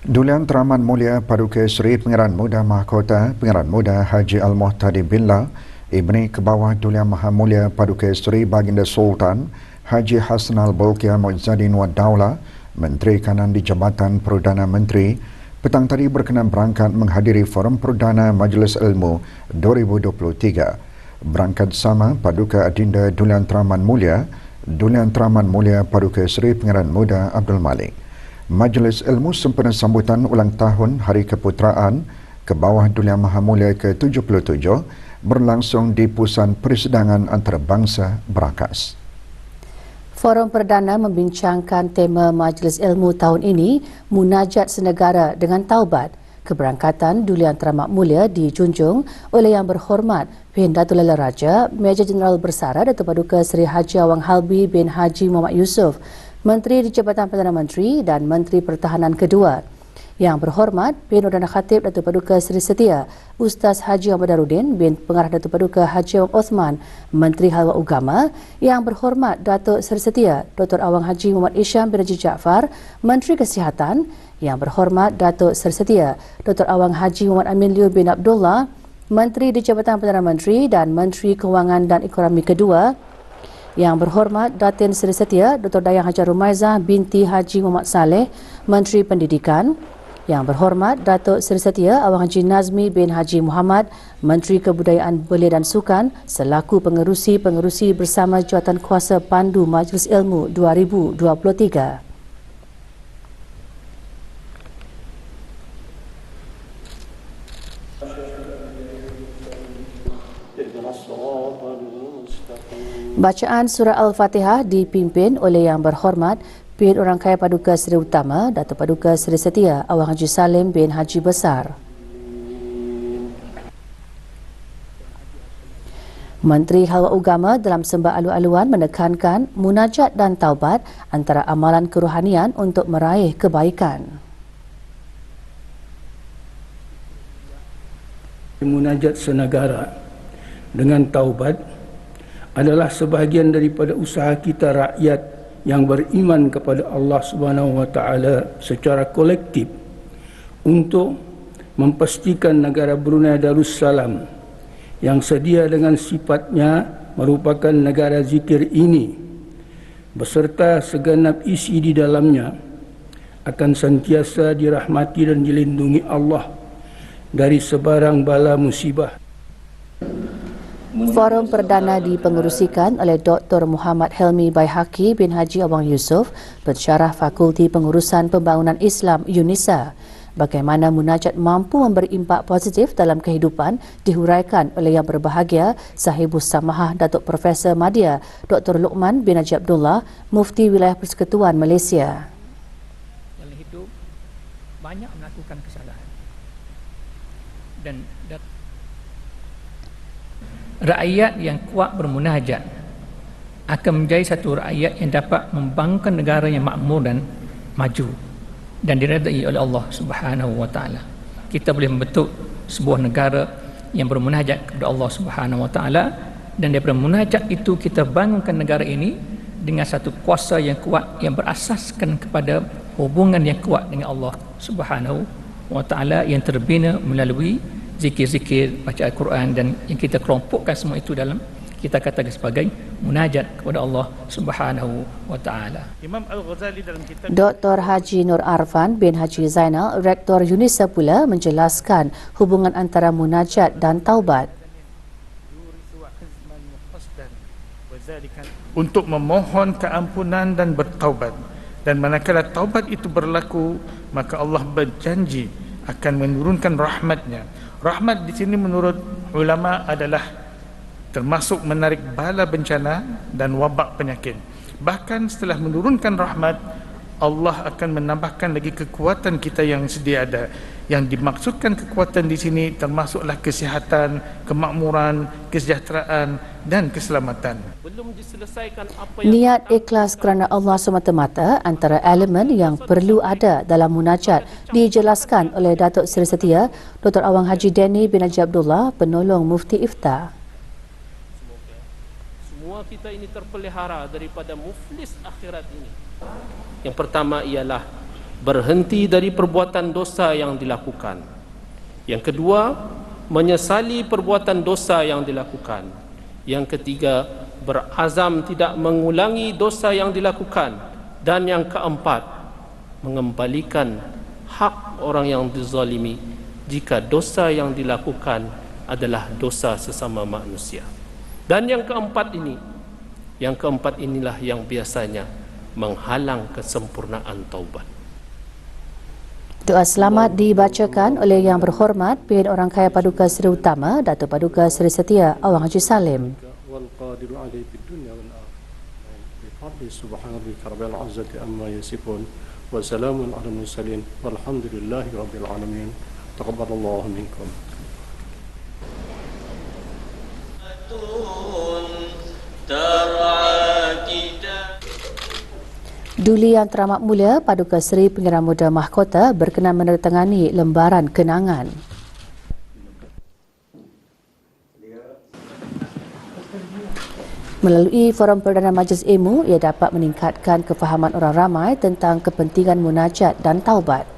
Dulian Teraman Mulia Paduka Seri Pengarah Muda Mahkota Pengarah Muda Haji Al-Muhtadi Billah Ibni Kebawah Dulian Maha Mulia Paduka Seri Baginda Sultan Haji Hassan Al-Bolkiah Muizzadin Wad Daulah Menteri Kanan di Jabatan Perdana Menteri petang tadi berkenan berangkat menghadiri Forum Perdana Majlis Ilmu 2023. Berangkat sama Paduka Adinda Dulian Teraman Mulia Paduka Seri Pengarah Muda Abdul Malik. Majlis Ilmu sempena sambutan ulang tahun Hari Keputeraan Kebawah Dulian Maha Mulia ke-77 berlangsung di Pusat Persidangan Antarabangsa Berakas. Forum Perdana membincangkan tema Majlis Ilmu tahun ini, Munajat Senegara dengan Taubat. Keberangkatan Dulian Teramat Mulia dijunjung oleh Yang Berhormat Bin Datuk Lala Raja, Major Jeneral Bersara Datuk Paduka Seri Haji Awang Halbi bin Haji Muhammad Yusof, Menteri di Jabatan Perdana Menteri dan Menteri Pertahanan kedua. Yang Berhormat bin Nurdana Khatib Datuk Paduka Seri Setia, Ustaz Haji Ahmad Darudin bin Pengarah Datuk Paduka Haji Awang Osman, Menteri Halwa Ugama. Yang Berhormat Datuk Seri Setia, Dr. Awang Haji Muhammad Isham bin Haji Jaafar, Menteri Kesihatan. Yang Berhormat Datuk Seri Setia, Dr. Awang Haji Muhammad Amin Liu bin Abdullah, Menteri di Jabatan Perdana Menteri dan Menteri Kewangan dan Ekonomi kedua. Yang Berhormat Datin Seri Setia, Dr. Dayang Hajar Rumaizah binti Haji Muhammad Saleh, Menteri Pendidikan. Yang Berhormat Datuk Seri Setia, Awang Haji Nazmi bin Haji Muhammad, Menteri Kebudayaan Belia dan Sukan, selaku pengerusi bersama Jawatan Kuasa Pandu Majlis Ilmu 2023. Bacaan Surah Al-Fatihah dipimpin oleh Yang Berhormat Bin Orang Kaya Paduka Seri Utama Datuk Paduka Seri Setia Awang Haji Salim bin Haji Besar. Menteri Halwa Ugama dalam sembah alu-aluan menekankan munajat dan taubat antara amalan kerohanian untuk meraih kebaikan. Munajat senegara dengan taubat adalah sebahagian daripada usaha kita rakyat yang beriman kepada Allah Subhanahu wa taala secara kolektif untuk memastikan negara Brunei Darussalam yang sedia dengan sifatnya merupakan negara zikir ini beserta segenap isi di dalamnya akan sentiasa dirahmati dan dilindungi Allah dari sebarang bala musibah. Forum Perdana dipengerusikan oleh Dr. Muhammad Helmi Baihaqi bin Haji Awang Yusof, Pensyarah Fakulti Pengurusan Pembangunan Islam UNISA. Bagaimana munajat mampu memberi impak positif dalam kehidupan dihuraikan oleh Yang Berbahagia Sahibus Samahah Datuk Profesor Madya Dr. Luqman bin Haji Abdullah, Mufti Wilayah Persekutuan Malaysia. Dalam hidup banyak melakukan kesalahan dan rakyat yang kuat bermunajat akan menjadi satu rakyat yang dapat membangunkan negara yang makmur dan maju dan diredai oleh Allah Subhanahu wa taala. Kita boleh membentuk sebuah negara yang bermunajat kepada Allah Subhanahu wa taala, dan daripada munajat itu kita bangunkan negara ini dengan satu kuasa yang kuat yang berasaskan kepada hubungan yang kuat dengan Allah Subhanahu wa taala yang terbina melalui zikir-zikir, baca Al-Quran, dan yang kita kelompokkan semua itu dalam kita katakan sebagai munajat kepada Allah Subhanahu wa taala. Imam Al-Ghazali dalam kitab Dr. Haji Nur Arfan bin Haji Zainal, Rektor UNISA pula menjelaskan hubungan antara munajat dan taubat. Untuk memohon keampunan dan bertaubat, dan manakala taubat itu berlaku maka Allah berjanji akan menurunkan rahmatnya. Rahmat di sini menurut ulama adalah termasuk menarik bala bencana dan wabak penyakit. Bahkan setelah menurunkan rahmat, Allah akan menambahkan lagi kekuatan kita yang sedia ada. Yang dimaksudkan kekuatan di sini termasuklah kesihatan, kemakmuran, kesejahteraan dan keselamatan. Niat ikhlas kerana Allah semata-mata antara elemen yang perlu ada dalam munajat dijelaskan oleh Datuk Seri Setia Dr. Awang Haji Deni bin Haji Abdullah, penolong Mufti Ifta. Semua kita ini terpelihara daripada muflis akhirat ini. Yang pertama ialah berhenti dari perbuatan dosa yang dilakukan. Yang kedua, menyesali perbuatan dosa yang dilakukan. Yang ketiga, berazam tidak mengulangi dosa yang dilakukan. Dan yang keempat, mengembalikan hak orang yang dizalimi jika dosa yang dilakukan adalah dosa sesama manusia. Dan yang keempat inilah yang biasanya menghalang kesempurnaan taubat. Doa selamat dibacakan oleh Yang Berhormat Pimpinan Orang Kaya Paduka Seri Utama Datuk Paduka Seri Setia Awang Haji Salim. Wassalamun ala mursalin walhamdulillahi rabbil alamin. Taqabbalallahu minkum. Duli Yang Teramat Mulia Paduka Seri Pengarah Muda Mahkota berkenan menandatangani lembaran kenangan. Melalui forum Perdana Majlis Ilmu, ia dapat meningkatkan kefahaman orang ramai tentang kepentingan munajat dan taubat.